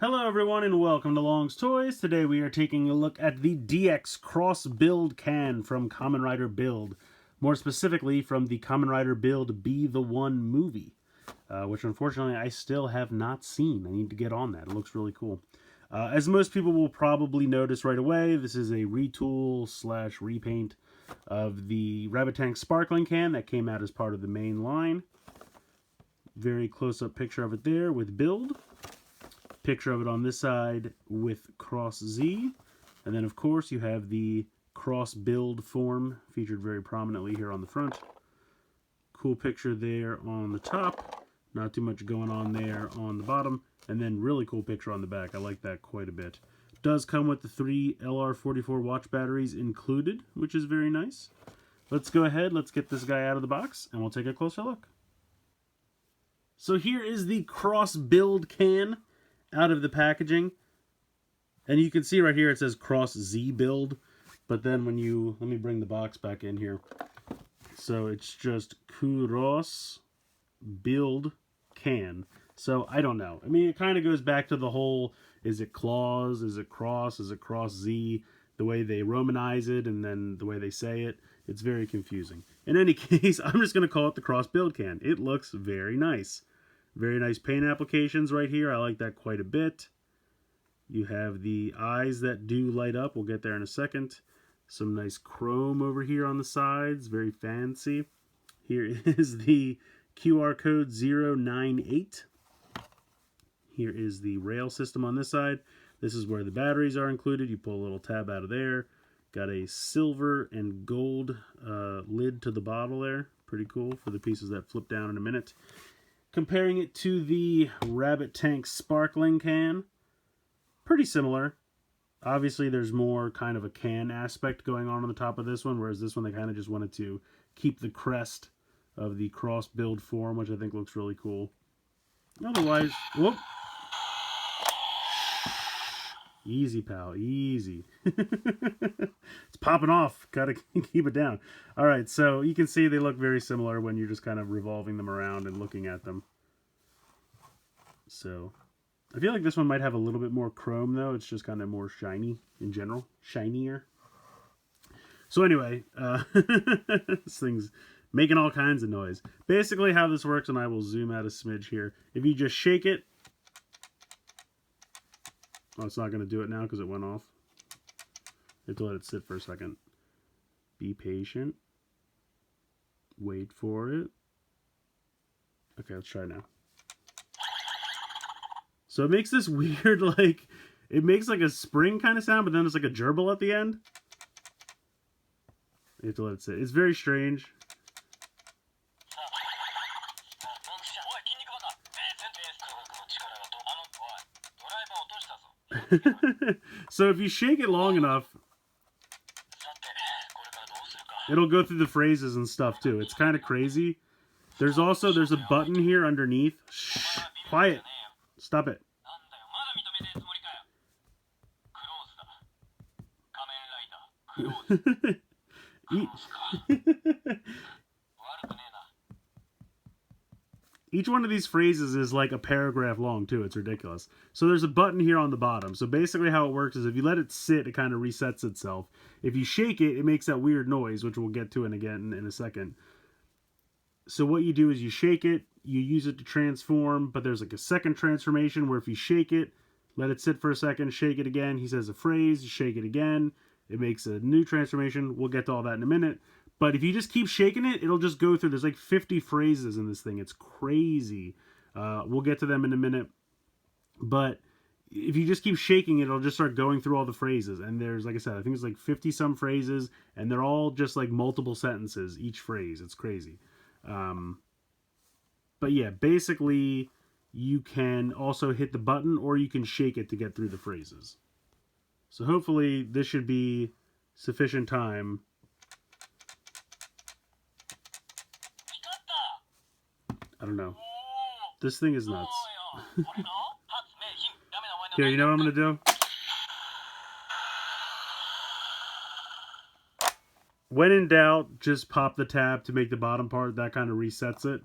Hello everyone and welcome to Long's Toys. Today we are taking a look at the DX Cross Build can from Kamen Rider Build. More specifically from the Kamen Rider Build Be The One movie. Which unfortunately I still have not seen. I need to get on that. It looks really cool. As most people will probably notice right away, this is a retool / repaint of the Rabbit Tank Sparkling can that came out as part of the main line. Very close-up picture of it there with Build. Picture of it on this side with Cross Z, and then of course you have the Cross Build form featured very prominently here on the front. Cool picture there on the top, not too much going on there on the bottom, and then really cool picture on the back. I like that quite a bit. Does come with the 3 LR44 watch batteries included, which is very nice. Let's go ahead, let's get this guy out of the box and we'll take a closer look. So here is the Cross Build can out of the packaging, and you can see right here it says Cross Z Build, but then when you, let me bring the box back in here, so it's just Cross Build can. So I don't know, I mean it kind of goes back to the whole, is it Claws, is it Cross Z, the way they Romanize it and then the way they say it, it's very confusing. In any case, I'm just going to call it the Cross Build can. It looks very nice. Very nice paint applications right here. I like that quite a bit. You have the eyes that do light up. We'll get there in a second. Some nice chrome over here on the sides. Very fancy. Here is the QR code 098. Here is the rail system on this side. This is where the batteries are included. You pull a little tab out of there. Got a silver and gold lid to the bottle there. Pretty cool for the pieces that flip down in a minute. Comparing it to the Rabbit Tank Sparkling can, pretty similar. Obviously, there's more kind of a can aspect going on the top of this one, whereas this one they kind of just wanted to keep the crest of the cross build form, which I think looks really cool. Otherwise, whoop. Easy, pal, easy. It's popping off. Gotta keep it down. All right, so you can see they look very similar when you're just kind of revolving them around and looking at them. So I feel like this one might have a little bit more chrome, though. It's just kind of more shiny in general. Shinier. So anyway, this thing's making all kinds of noise. Basically how this works, and I will zoom out a smidge here. If you just shake it, oh, it's not going to do it now because it went off. You have to let it sit for a second. Be patient. Wait for it. Okay, let's try now. So it makes this weird, like, it makes like a spring kind of sound, but then it's like a gerbil at the end. You have to let it sit. It's very strange. So if you shake it long enough, it'll go through the phrases and stuff too. It's kind of crazy. There's a button here underneath. Shh, quiet. Stop it. Each one of these phrases is like a paragraph long too. It's ridiculous. So there's a button here on the bottom. So basically how it works is if you let it sit, it kind of resets itself. If you shake it, it makes that weird noise, which we'll get to in a second. So what you do is you shake it, you use it to transform, but there's like a second transformation where if you shake it, let it sit for a second, shake it again, he says a phrase, shake it again, it makes a new transformation. We'll get to all that in a minute. But if you just keep shaking it, it'll just go through. There's like 50 phrases in this thing. It's crazy. We'll get to them in a minute. But if you just keep shaking it, it'll just start going through all the phrases. And there's, like I said, I think it's like 50-some phrases. And they're all just like multiple sentences, each phrase. It's crazy. But yeah, basically, you can also hit the button or you can shake it to get through the phrases. So hopefully this should be sufficient time. I don't know. This thing is nuts. Here, you know what I'm going to do? When in doubt, just pop the tab to make the bottom part. That kind of resets it.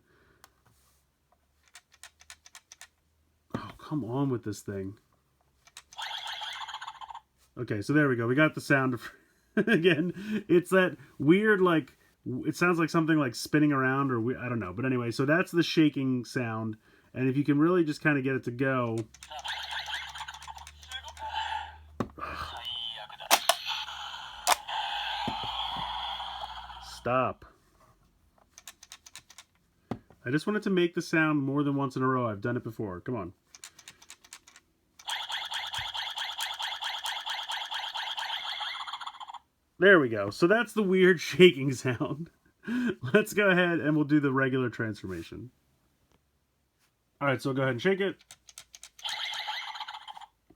Oh, come on with this thing. Okay, so there we go. We got the sound of again. It's that weird, like, it sounds like something like spinning around, or I don't know. But anyway, so that's the shaking sound, and if you can really just kind of get it to go. Stop. I just wanted to make the sound more than once in a row. I've done it before. Come on. There we go. So that's the weird shaking sound. Let's go ahead and we'll do the regular transformation. All right, so go ahead and shake it.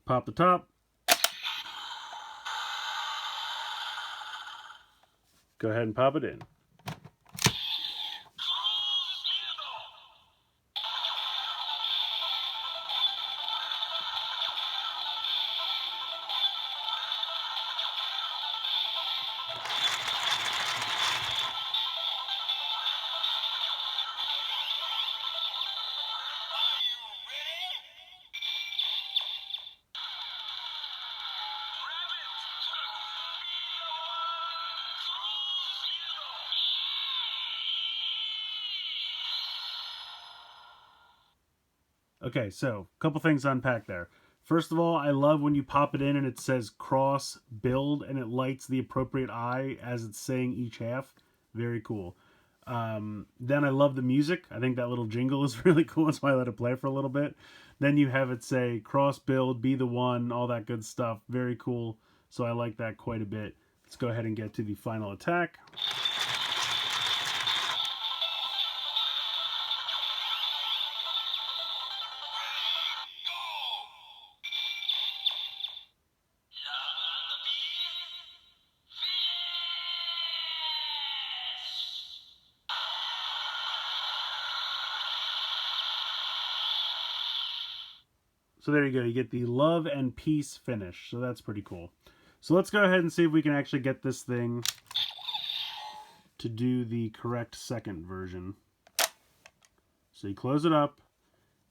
Pop the top. Go ahead and pop it in. Okay, so a couple things to unpack there. First of all, I love when you pop it in and it says cross build and it lights the appropriate eye as it's saying each half. Very cool. Then I love the music. I think that little jingle is really cool. That's why I let it play for a little bit. Then you have it say cross build, be the one, all that good stuff. Very cool. So I like that quite a bit. Let's go ahead and get to the final attack. So there you go. You get the love and peace finish. So that's pretty cool. So let's go ahead and see if we can actually get this thing to do the correct second version. So you close it up.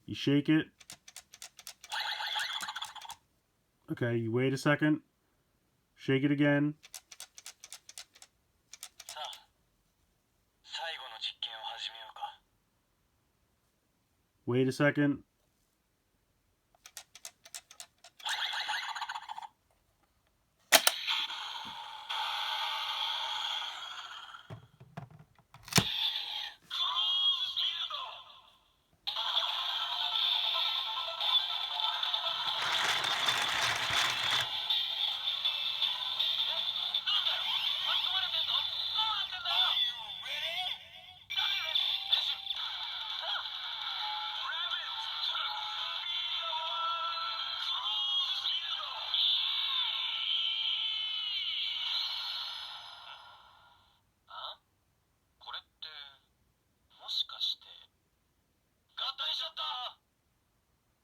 You shake it. Okay, you wait a second. Shake it again. Wait a second.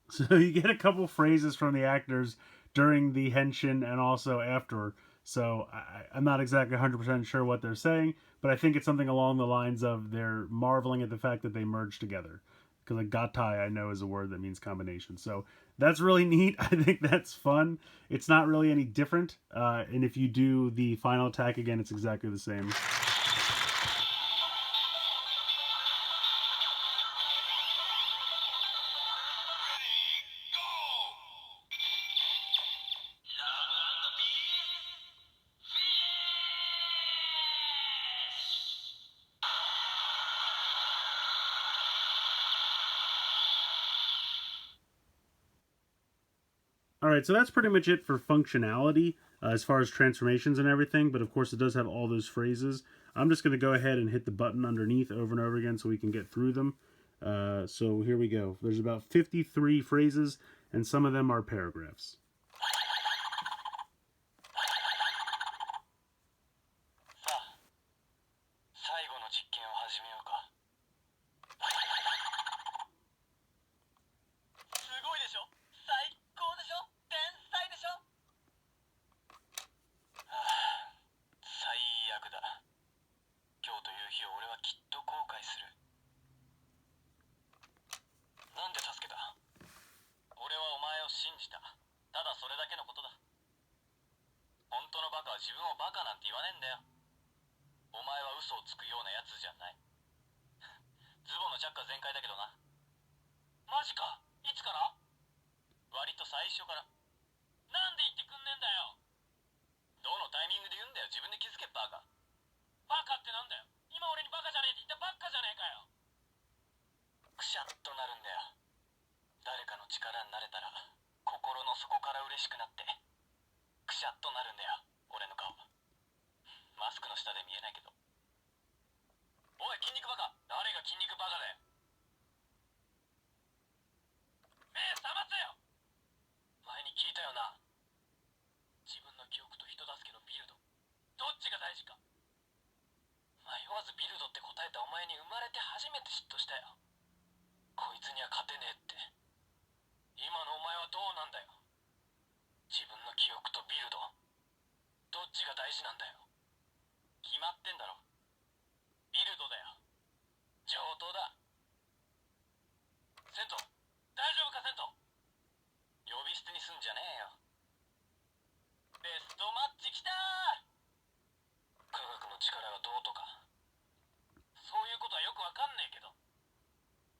So you get a couple phrases from the actors during the henshin and also after. So I'm not exactly 100% sure what they're saying, but I think it's something along the lines of they're marveling at the fact that they merged together. Because like gatai, I know, is a word that means combination. So that's really neat. I think that's fun. It's not really any different. And if you do the final attack again, it's exactly the same. All right, so that's pretty much it for functionality as far as transformations and everything, but of course it does have all those phrases. I'm just going to go ahead and hit the button underneath over and over again so we can get through them. So here we go. There's about 53 phrases, and some of them are paragraphs. は自分をバカなんて言わねえんだよ。お前は嘘をつくようなやつじゃない。ズボンのチャックは全開だけどな。マジか。いつから？割と最初から。なんで言ってくんねえんだよ。どのタイミングで言うんだよ。自分で気づけバカ。バカってなんだよ。今俺にバカじゃねえって言ったばっかじゃねえかよ。くしゃっとなるんだよ。誰かの力になれたら心の底から嬉しくなってくしゃっとなるんだよ。俺の顔マスクの下で見えないけど。おい筋肉バカ、誰が筋肉バカだよ。目覚ませよ。前に聞いたよな。自分の記憶と人助けのビルド、どっちが大事か。迷わずビルドって答えたお前に生まれて初めて嫉妬したよ。こいつには勝てねえって。今のお前はどうなんだよ。自分の記憶とビルド、どっちが大事なんだよ。決まってんだろ。ビルドだよ。上等だ。セント、大丈夫かセント。呼び捨てにすんじゃねえよ。ベストマッチきたー。科学の力がどうとかそういうことはよくわかんねえけど、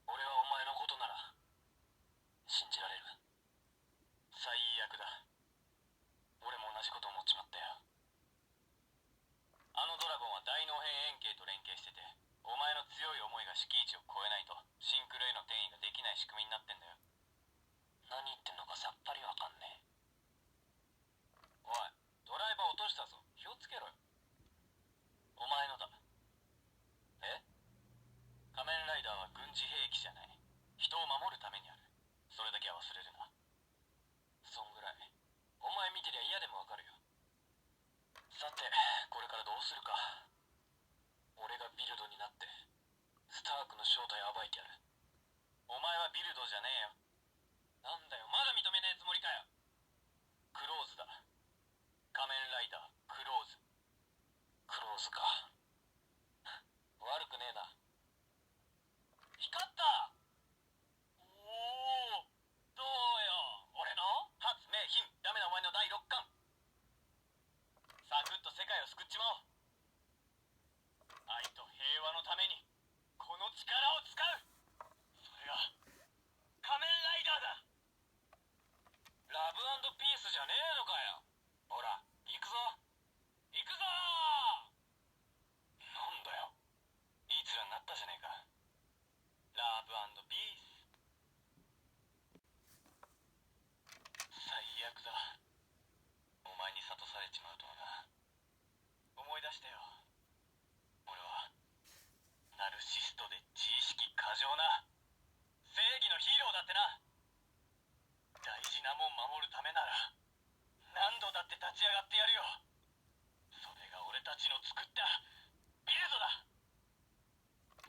俺はお前のことなら信じられる。最悪だ。俺も同じこと思っちまったよ。あのドラゴンは大脳辺円形と連携してて、お前の強い思いが敷地を越えないとシンクロへの転移ができない仕組みになってんだよ。何言ってんのかさっぱりわかんねえ。おい、ドライバー落としたぞ。気をつけろよ。お前のだ。え？仮面ライダーは軍事兵器じゃない。人を守るためにある。それだけは忘れるな。そんぐらいお前見てりゃ嫌でもわかるよ。さて、これからどうするか。俺がビルドになってスタークの正体を暴いてやる。お前はビルドじゃねえよ。なんだよ、まだ認めねえつもりかよ。クローズだ。仮面ライダークローズ。クローズか。悪くねえな。光った。おお、どうよ。俺の発明品。ダメなお前の第6巻。サクッと世界を救っちまおう。愛と平和のためにこの力を使う。それが仮面ライダーだ。ラブ&ピースじゃねえのかよ。ほら行くぞ行くぞ。なんだよ、いい面になったじゃねえか。ラブ&ピース。最悪だ。お前に諭されちまうとはな。思い出してよ。俺はナルシストで自意識過剰な正義のヒーローだってな。大事なもん守るためなら何度だって立ち上がってやるよ。それが俺たちの作ったビルドだ。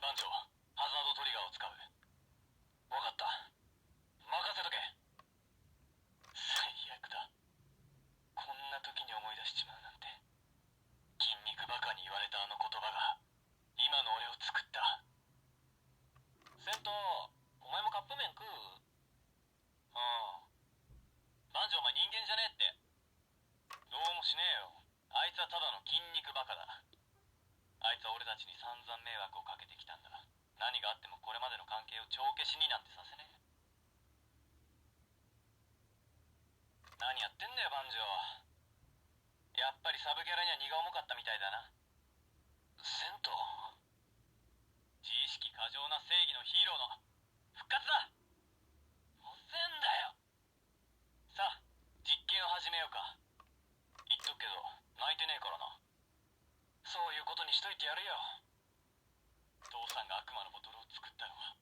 番長、ハザードトリガーを使う。分かった、任せとけ。最悪だ。こんな時に思い出しちまうなんて。筋肉バカに言われたあの言葉が今の俺を作った。セント、お前もカップ麺食う？番長、お前人間じゃねえって。どうもしねえよ。あいつはただの筋肉バカだ。あいつは俺たちに散々迷惑をかけてきたんだ。何があってもこれまでの関係を帳消しになんてさせねえ。何やってんだよ番長。やっぱりサブキャラには荷が重かったみたいだな。セント、自意識過剰な正義のヒーローの復活だ。遅えんだよ。さあ実験を始めようか。言っとくけど泣いてねえからな。そういうことにしといてやるよ。父さんが悪魔のボトルを作ったのは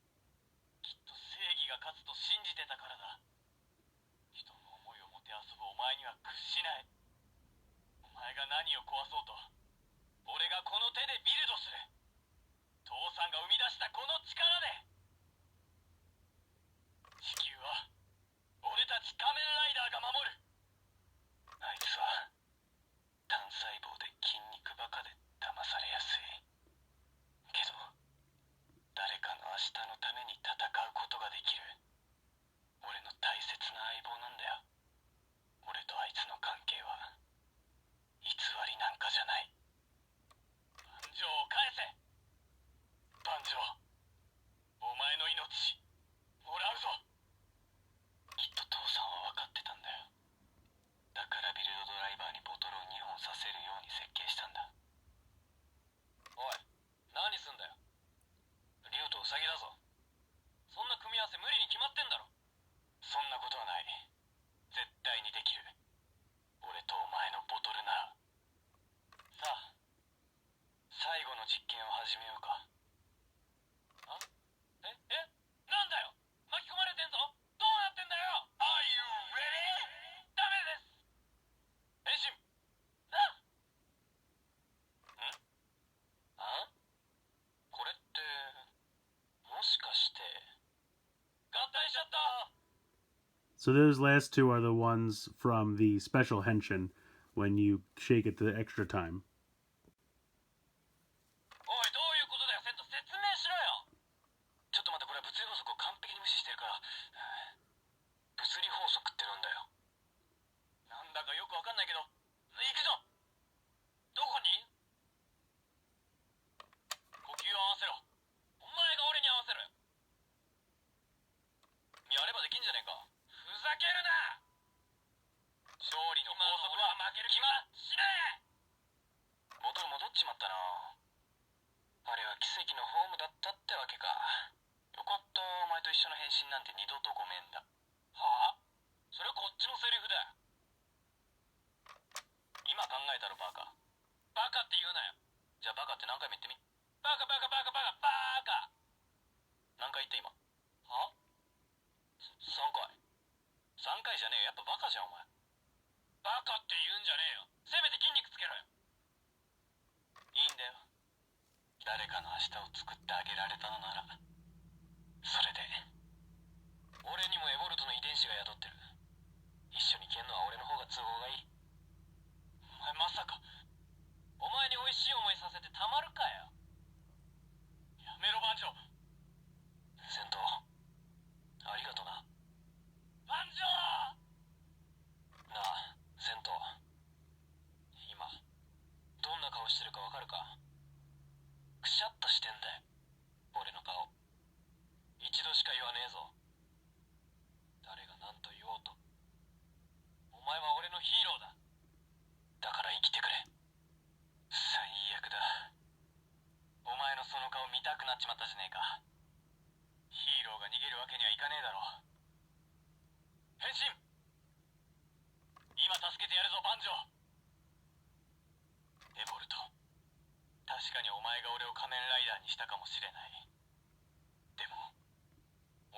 きっと正義が勝つと信じてたからだ。人の思いをもてあそぶお前には屈しない。お前が何を壊そうと俺がこの手でビルドする。父さんが生み出したこの力で。地球は俺たち仮面ライダーが守る。あいつは単細胞で筋肉バカで騙されやすいけど、誰かの明日のために戦うことができる俺の大切な相棒なんだよ。俺とあいつの関係は偽 So those last two are the ones from the special henshin when you shake it the extra time. おい、どういうことだよ、セント、説明しろよ。ちょっと待って、これは物理法則を完璧に無視してるから。物理法則ってなんだよ。なんだかよくわかんないけど、行くぞ。どこに？呼吸を合わせろ。お前が俺に合わせろよ。やればできんじゃねえか。ふざけるな。勝利の法則は負ける気はしねえ。元に戻っちまったな。あれは奇跡のホームだったってわけか。よかった、お前と一緒の変身なんて二度とごめんだ。はあ？それはこっちのセリフだ。今考えたろ、バカ。バカって言うなよ。じゃあバカって何回も言ってみ。バカバカバカバカバカ。何回言って今。は？3回。3回じゃねえよ。やっぱバカじゃん、お前。バカって言うんじゃねえよ。せめて筋肉つけろよ。いいんだよ。誰かの明日を作ってあげられたのなら、それで。俺にもエボルトの遺伝子が宿ってる。一緒に消えんのは俺の方が都合がいい。お前まさか、お前に美味しい思いさせてたまるかよ。やめろ、番長。戦闘、ありがとな。番長！なあ、戦闘。今、どんな顔してるかわかるか？くしゃっとしてんだよ、俺の顔。一度しか言わねえぞ。誰が何と言おうと。お前は俺のヒーローだ。だから生きてくれ。最悪だ。お前のその顔見たくなっちまったじゃねえか。ヒーローが逃げるわけにはいかねえだろ。変身！今助けてやるぞ、番長。エボルト、確かにお前が俺を仮面ライダーにしたかもしれない。でも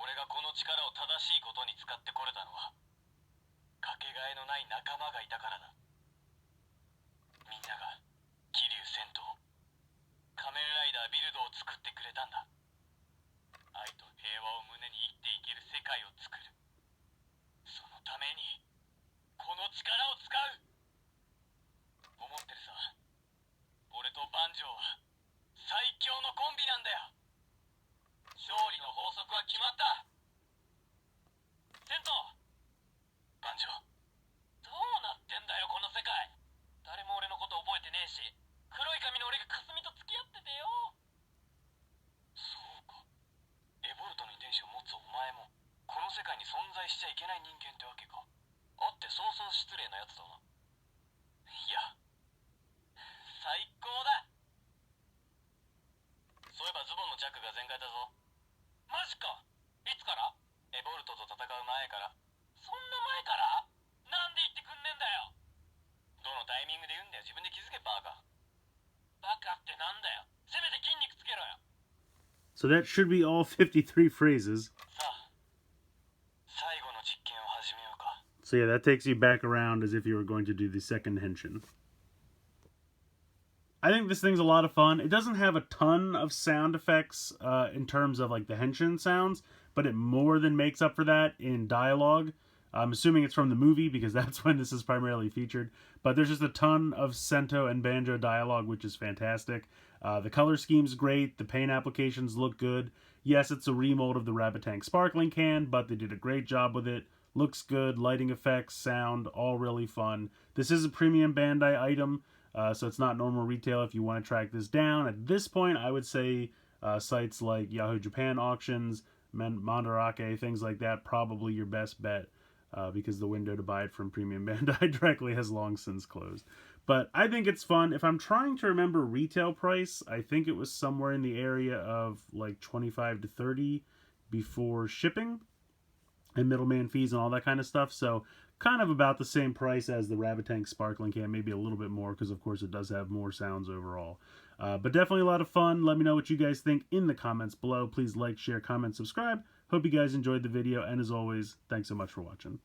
俺がこの力を正しいことに使ってこれたのは、かけがえのない仲間がいたからだ。みんなが桐生戦闘、仮面ライダービルドを作ってくれたんだ。愛と平和を胸に生きていける世界を作る。そのためにこの力を使う。思ってるさ、俺と万丈は最強のコンビなんだよ。勝利の法則は決まった。戦闘、万丈、どうなってんだよこの世界。誰も俺のこと覚えてねえし、黒い髪の俺がかすみと付き合っててよ。そうか、エボルトの遺伝子を持つお前もこの世界に存在しちゃいけない人間ってわけか。あってそうそう失礼なやつだな。いや、最高だ。そういえばズボンのジャックが全開だぞ。マジか。いつから？エボルトと戦う前から。そんな前から？なんで言ってくんねえんだよ。どのタイミングで言うんだよ。自分で気づけ、バカ。バカってなんだよ。せめて筋肉つけろよ。So that should be all 53 phrases. さあ、最後の実験を始めようか。So yeah, that takes you back around as if you were going to do the second henshin. I think this thing's a lot of fun. It doesn't have a ton of sound effects in terms of like the henshin sounds, but it more than makes up for that in dialogue. I'm assuming it's from the movie because that's when this is primarily featured. But there's just a ton of Sento and Banjo dialogue, which is fantastic. The color scheme's great. The paint applications look good. Yes, it's a remold of the Rabbit Tank Sparkling Can, but they did a great job with it. Looks good. Lighting effects, sound, all really fun. This is a premium Bandai item. So it's not normal retail if you want to track this down. At this point, I would say sites like Yahoo Japan auctions, Mandarake, things like that, probably your best bet because the window to buy it from Premium Bandai directly has long since closed. But I think it's fun. If I'm trying to remember retail price, I think it was somewhere in the area of like 25 to 30 before shipping and middleman fees and all that kind of stuff. So kind of about the same price as the Rabbit Tank Sparkling Can, maybe a little bit more because of course it does have more sounds overall. But definitely a lot of fun. Let me know what you guys think in the comments below. Please like, share, comment, subscribe. Hope you guys enjoyed the video, and as always, thanks so much for watching.